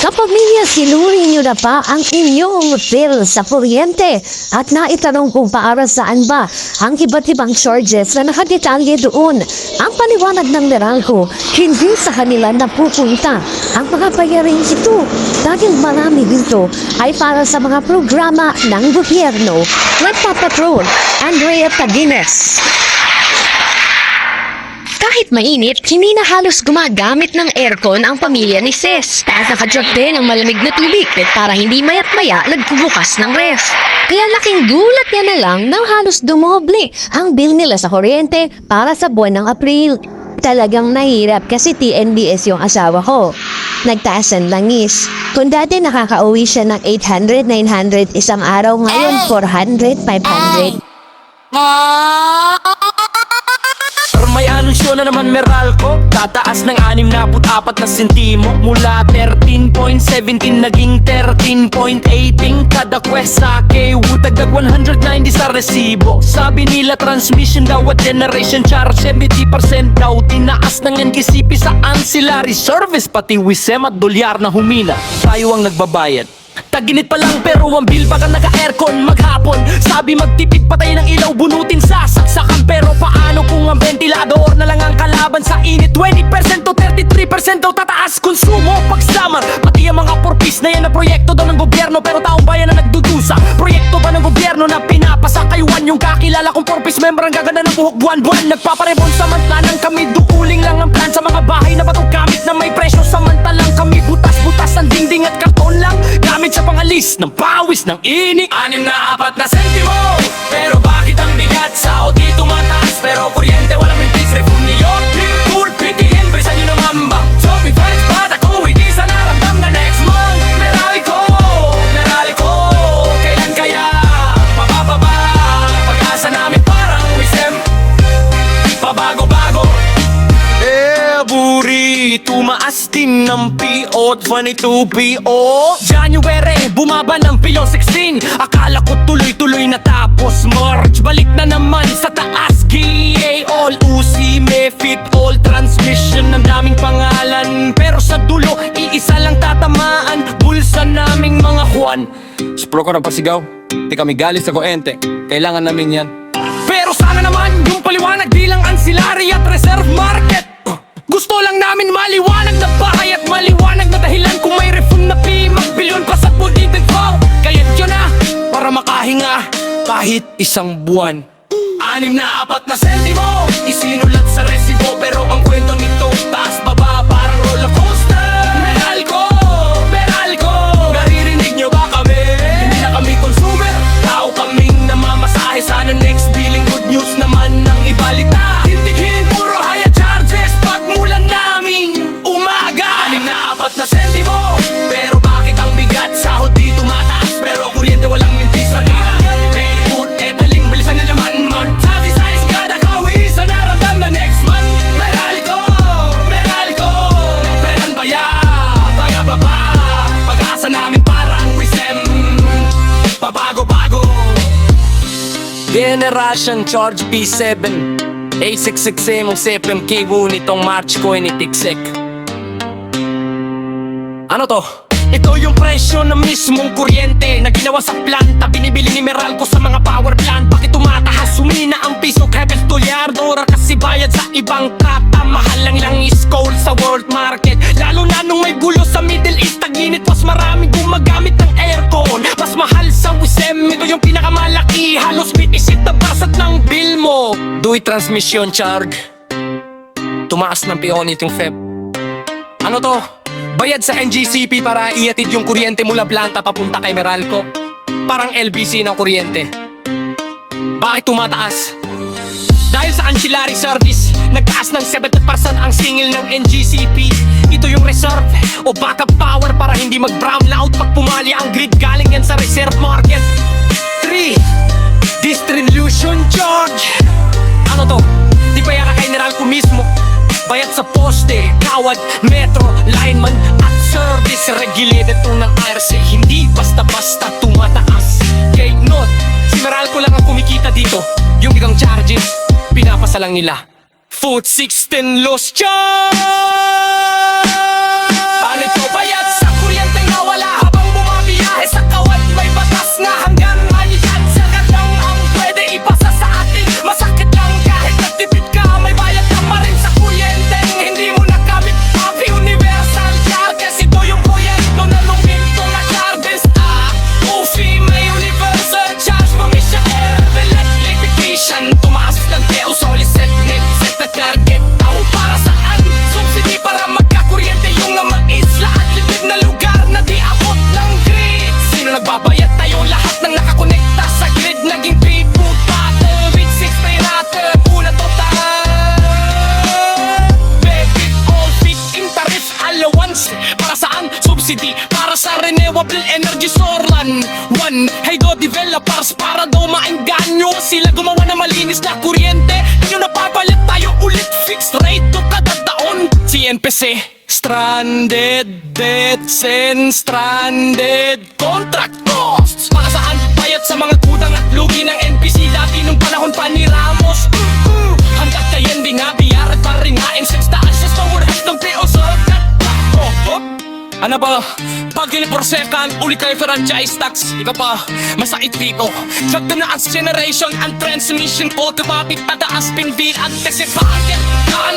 Kapamilya, sinuri niyo na ba ang inyong bill sa kuryente at naitanong kung para saan ba ang iba't ibang charges na nakadetalye doon? Ang paliwanag ng Meralco, hindi sa kanila napupunta ang mga bayaring ito dahil marami dito ay para sa mga programa ng gobyerno. Nagpapatrol, Andrea Tagines. Kahit mainit, hindi na halos gumagamit ng aircon ang pamilya ni Ses. At nakadrop din ang malamig na tubig para hindi mayat maya nagbubukas ng ref. Kaya laking gulat niya na lang nang halos dumoble ang bill nila sa kuryente para sa buwan ng April. Talagang nahirap kasi TNBS yung asawa ko. Nagtaas ang langis. Kung dati nakakauwi siya ng 800, 900 isang araw, ngayon 400, 500. May anunsyo na naman Meralco, tataas ng 64 na sentimo. Mula 13.17 naging 13.18 kada kwesta kay Dagdag 190 sa resibo. Sabi nila transmission daw at generation charge 70% daw tinaas ng NKCP sa ancillary service. Pati wisem at dolyar na humina, tayo ang nagbabayad. Taginit pa lang pero ang bill baka naka-aircon maghapon. Sabi magtipid patay ng ilaw, bunutin sa saksakan. Pero paano kung ang ventilador na lang ang kalaban sa init? 20% to 33% daw tataas konsumo pag summer. Pati ang mga purpose na yan na proyekto daw ng gobyerno pero taong bayan na nagdudusa. Proyekto ba ng gobyerno na pinapasa kayuan? Yung kakilala kong purpose member ang gaganda ng buhok buwan-buwan. Nagpaparebon samantalang kami duuling lang ang plan sa mga bahay na batong gamit na may presyo. Samantalang kami butas-butas ang dingding at karton lang gamit sa pangalis ng pawis ng inik. 64 na sentimo, pero bakit ang bigat? Sa OT tumataas pero kuryente walang mintis. Refund niyo, cool, pitihin, brisan nyo ng mamba. So we fight, but ako hindi sa naramdam na next month. Meralco, kailan kaya mabababa? Pag-asa namin parang wisem, pabago-bago. Buri, tumaas din ng PO 22 PO. January, bumaba ng PO 16. Akala ko tuloy-tuloy na tapos March, balik na naman sa taas. GA, all Uzi, Mefit, all transmission. Ang daming pangalan pero sa dulo iisa lang tatamaan. Bulsa naming mga Juan. Spro ko ng pasigaw, di kami galis sa kuente. Kailangan namin yan. Pero sana naman yung paliwanag di lang ancillary at reserve market. Gusto lang namin maliwanag na bahay at maliwanag na dahilan kung may refund na fee. Magbilyon pa sa pulitig ko. Kaya't yun na para makahinga kahit isang buwan. 64 na sentimo, isinulat sa resibo. Pero ang kwento nito taas baba parang roller coaster. Meralco, naririnig nyo ba kami? Hindi na kami consumer, tao kaming namamasahe. Sana next billing good news naman ang ibalita. Tintigin puro high charges pag mulan naming umaga. 64 na sentimo, pero bakit ang bigat? Sahod di tumataas pero kuryente walang mintis. Food, etaling, bilisan na naman mon. Sabi size kada kawi sa naramdam na next month. Meralco, peran baya, baya baba. Pag-asa namin parang wisem, pabago-bago. Generation charge P7 A666 mong CFMK, ngunit tong March ko initiksik. Ano to? Ito yung presyo ng mismong kuryente na ginawa sa planta. Binibili ni Meralco sa mga power plant. Bakit tumataas? Sumina ang piso kahit dolyar. Dora kasi bayad sa ibang kata. Mahal lang is cold sa world market. Lalo na nung may gulo sa Middle East. Taginit, mas maraming gumagamit ng aircon. Mas mahal sa wisem, ito yung pinakamalaki. Halos bitisit na basat ng bill mo. Do it transmission charge. Tumaas ng pionit yung Feb. Ano to? Bayad sa NGCP para iatid yung kuryente mula planta papunta kay Meralco. Parang LBC ng kuryente. Bakit tumataas? Dahil sa ancillary service, nagtaas ng 70% ang singil ng NGCP. Ito yung reserve o backup power para hindi mag-brown out pag pumali ang grid. Galing yan sa reserve market. 3. Distribution charge. Ano to? Di ba yan kay Meralco mismo? Bayad sa poste, kawad, metro, lineman at service. Regulated to ng IRC, hindi basta-basta tumataas. Kaya note, si Meralco lang ang kumikita dito. Yung bigang charges, pinapasa lang nila. Food 16 lost charge. Paano ito bayad sa kuryente? subsidy para sa renewable energy Sorlan 1, hey go developers, para daw maengganyo sila gumawa ng malinis na kuryente. Yung napapalit tayo ulit, fixed rate to kada taon. Si NPC stranded debts and stranded contract costs. Para saan bayad sa mga kutang at lugi ng NPC dati nung panahon pa ni Ramos. Handa kayan di nga biyarat pa rin nga in 6 taas sa overhead ng PO ano ba? Pag per second, ulit kayo franchise tax. Ika pa, masakit dito. Drag na ang generation and transmission code. Kapapit pataas pinbil at tesipaket kan.